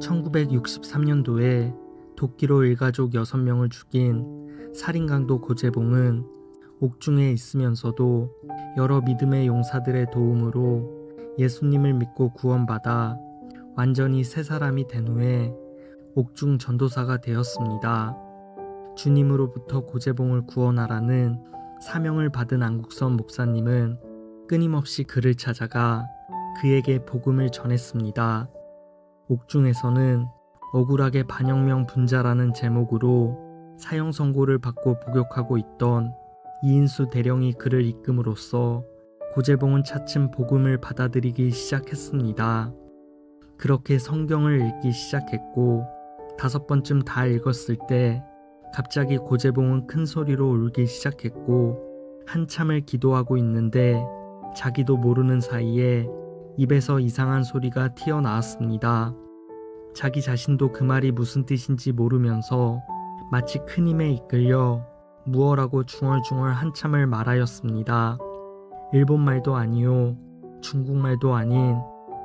1963년도에 도끼로 일가족 6명을 죽인 살인강도 고재봉은 옥중에 있으면서도 여러 믿음의 용사들의 도움으로 예수님을 믿고 구원받아 완전히 새 사람이 된 후에 옥중 전도사가 되었습니다. 주님으로부터 고재봉을 구원하라는 사명을 받은 안국선 목사님은 끊임없이 그를 찾아가 그에게 복음을 전했습니다. 옥중에서는 억울하게 반혁명 분자라는 제목으로 사형 선고를 받고 복역하고 있던 이인수 대령이 그를 이끌음으로써 고재봉은 차츰 복음을 받아들이기 시작했습니다. 그렇게 성경을 읽기 시작했고 5번쯤 다 읽었을 때 갑자기 고재봉은 큰 소리로 울기 시작했고 한참을 기도하고 있는데 자기도 모르는 사이에 입에서 이상한 소리가 튀어나왔습니다. 자기 자신도 그 말이 무슨 뜻인지 모르면서 마치 큰 힘에 이끌려 무어라고 중얼중얼 한참을 말하였습니다. 일본말도 아니요, 중국말도 아닌,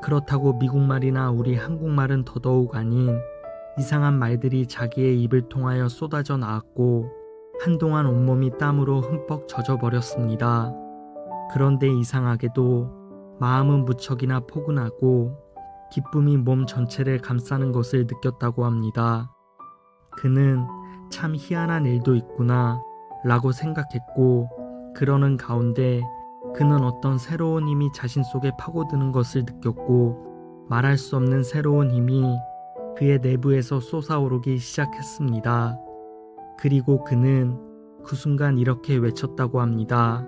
그렇다고 미국말이나 우리 한국말은 더더욱 아닌 이상한 말들이 자기의 입을 통하여 쏟아져 나왔고 한동안 온몸이 땀으로 흠뻑 젖어버렸습니다. 그런데 이상하게도 마음은 무척이나 포근하고 기쁨이 몸 전체를 감싸는 것을 느꼈다고 합니다. 그는 참 희한한 일도 있구나 라고 생각했고 그러는 가운데 그는 어떤 새로운 힘이 자신 속에 파고드는 것을 느꼈고 말할 수 없는 새로운 힘이 그의 내부에서 솟아오르기 시작했습니다. 그리고 그는 그 순간 이렇게 외쳤다고 합니다.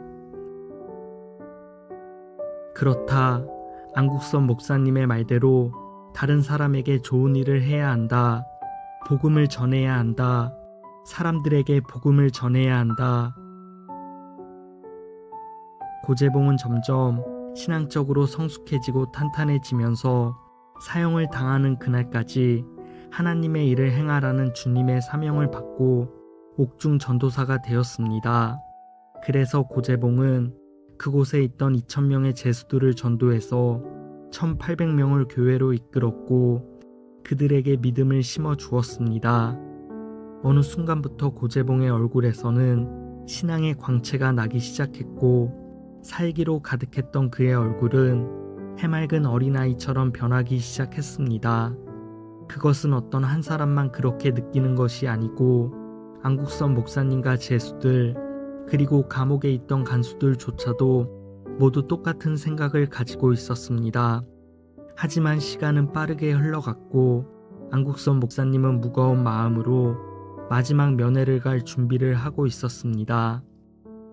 그렇다. 안국선 목사님의 말대로 다른 사람에게 좋은 일을 해야 한다. 복음을 전해야 한다. 사람들에게 복음을 전해야 한다. 고재봉은 점점 신앙적으로 성숙해지고 탄탄해지면서 사형을 당하는 그날까지 하나님의 일을 행하라는 주님의 사명을 받고 옥중 전도사가 되었습니다. 그래서 고재봉은 그곳에 있던 2000명의 제수들을 전도해서 1800명을 교회로 이끌었고 그들에게 믿음을 심어 주었습니다. 어느 순간부터 고재봉의 얼굴에서는 신앙의 광채가 나기 시작했고 살기로 가득했던 그의 얼굴은 해맑은 어린아이처럼 변하기 시작했습니다. 그것은 어떤 한 사람만 그렇게 느끼는 것이 아니고 안국선 목사님과 제수들 그리고 감옥에 있던 간수들조차도 모두 똑같은 생각을 가지고 있었습니다. 하지만 시간은 빠르게 흘러갔고 안국선 목사님은 무거운 마음으로 마지막 면회를 갈 준비를 하고 있었습니다.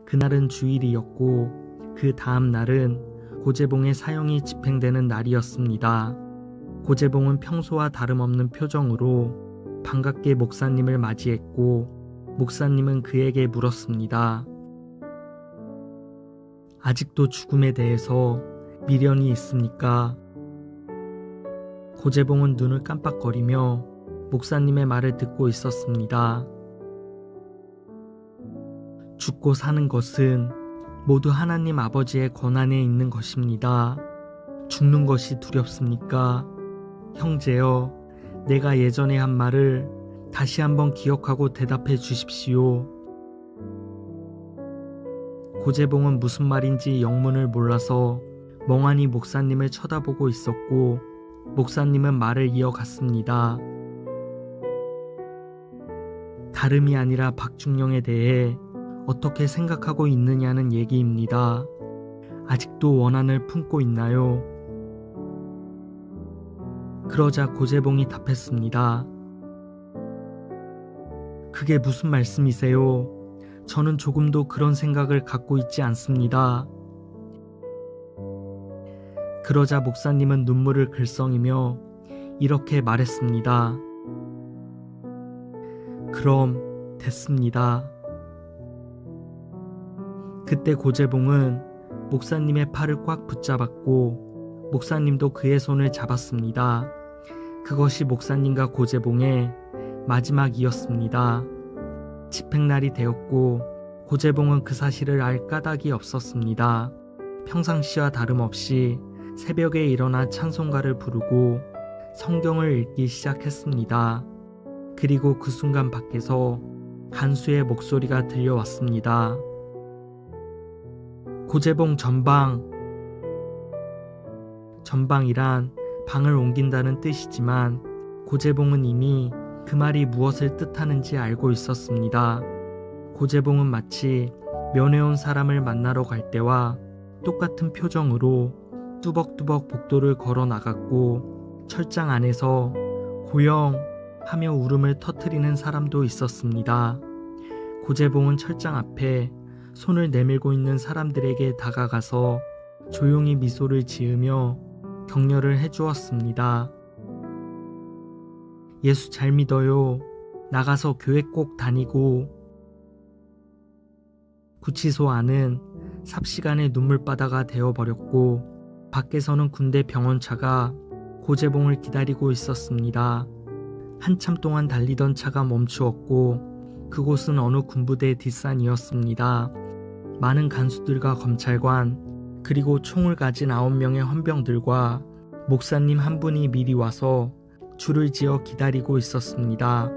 그날은 주일이었고 그 다음 날은 고재봉의 사형이 집행되는 날이었습니다. 고재봉은 평소와 다름없는 표정으로 반갑게 목사님을 맞이했고 목사님은 그에게 물었습니다. 아직도 죽음에 대해서 미련이 있습니까? 고재봉은 눈을 깜빡거리며 목사님의 말을 듣고 있었습니다. 죽고 사는 것은 모두 하나님 아버지의 권한에 있는 것입니다. 죽는 것이 두렵습니까? 형제여, 내가 예전에 한 말을 다시 한번 기억하고 대답해 주십시오. 고재봉은 무슨 말인지 영문을 몰라서 멍하니 목사님을 쳐다보고 있었고 목사님은 말을 이어갔습니다. 다름이 아니라 박중령에 대해 어떻게 생각하고 있느냐는 얘기입니다. 아직도 원한을 품고 있나요? 그러자 고재봉이 답했습니다. 그게 무슨 말씀이세요? 저는 조금도 그런 생각을 갖고 있지 않습니다. 그러자 목사님은 눈물을 글썽이며 이렇게 말했습니다. 그럼 됐습니다. 그때 고재봉은 목사님의 팔을 꽉 붙잡았고 목사님도 그의 손을 잡았습니다. 그것이 목사님과 고재봉의 마지막이었습니다. 집행날이 되었고 고재봉은 그 사실을 알 까닭이 없었습니다. 평상시와 다름없이 새벽에 일어나 찬송가를 부르고 성경을 읽기 시작했습니다. 그리고 그 순간 밖에서 간수의 목소리가 들려왔습니다. 고재봉 전방. 전방이란 방을 옮긴다는 뜻이지만 고재봉은 이미 그 말이 무엇을 뜻하는지 알고 있었습니다. 고재봉은 마치 면회 온 사람을 만나러 갈 때와 똑같은 표정으로 뚜벅뚜벅 복도를 걸어 나갔고 철장 안에서 고영 하며 울음을 터뜨리는 사람도 있었습니다. 고재봉은 철장 앞에 손을 내밀고 있는 사람들에게 다가가서 조용히 미소를 지으며 격려를 해주었습니다. 예수 잘 믿어요. 나가서 교회 꼭 다니고. 구치소 안은 삽시간에 눈물바다가 되어버렸고 밖에서는 군대 병원차가 고재봉을 기다리고 있었습니다. 한참 동안 달리던 차가 멈추었고 그곳은 어느 군부대 뒷산이었습니다. 많은 간수들과 검찰관 그리고 총을 가진 9명의 헌병들과 목사님 한 분이 미리 와서 줄을 지어 기다리고 있었습니다.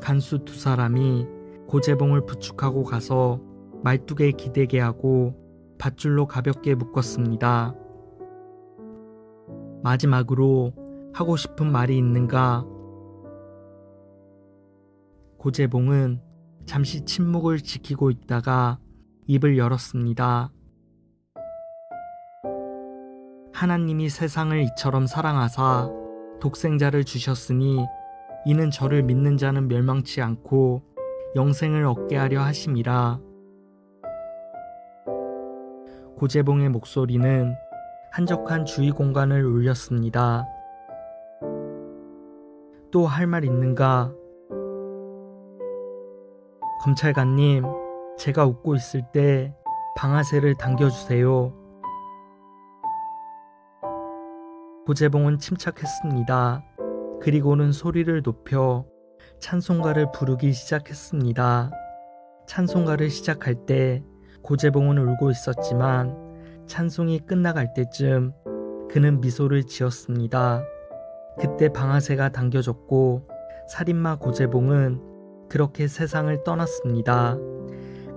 간수 2사람이 고재봉을 부축하고 가서 말뚝에 기대게 하고 밧줄로 가볍게 묶었습니다. 마지막으로 하고 싶은 말이 있는가? 고재봉은 잠시 침묵을 지키고 있다가 입을 열었습니다. 하나님이 세상을 이처럼 사랑하사 독생자를 주셨으니 이는 저를 믿는 자는 멸망치 않고 영생을 얻게 하려 하심이라. 고재봉의 목소리는 한적한 주위 공간을 울렸습니다. 또 할 말 있는가? 검찰관님, 제가 웃고 있을 때 방아쇠를 당겨주세요. 고재봉은 침착했습니다. 그리고는 소리를 높여 찬송가를 부르기 시작했습니다. 찬송가를 시작할 때 고재봉은 울고 있었지만 찬송이 끝나갈 때쯤 그는 미소를 지었습니다. 그때 방아쇠가 당겨졌고 살인마 고재봉은 그렇게 세상을 떠났습니다.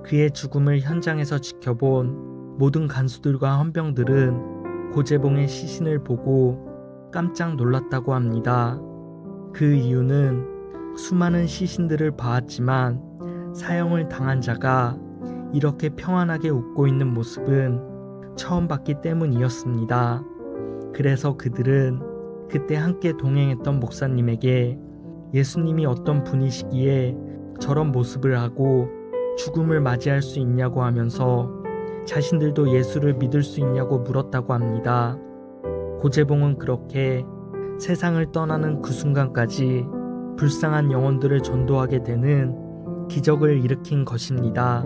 그의 죽음을 현장에서 지켜본 모든 간수들과 헌병들은 고재봉의 시신을 보고 깜짝 놀랐다고 합니다. 그 이유는 수많은 시신들을 봐왔지만 사형을 당한 자가 이렇게 평안하게 웃고 있는 모습은 처음 봤기 때문이었습니다. 그래서 그들은 그때 함께 동행했던 목사님에게 예수님이 어떤 분이시기에 저런 모습을 하고 죽음을 맞이할 수 있냐고 하면서 자신들도 예수를 믿을 수 있냐고 물었다고 합니다. 고재봉은 그렇게 세상을 떠나는 그 순간까지 불쌍한 영혼들을 전도하게 되는 기적을 일으킨 것입니다.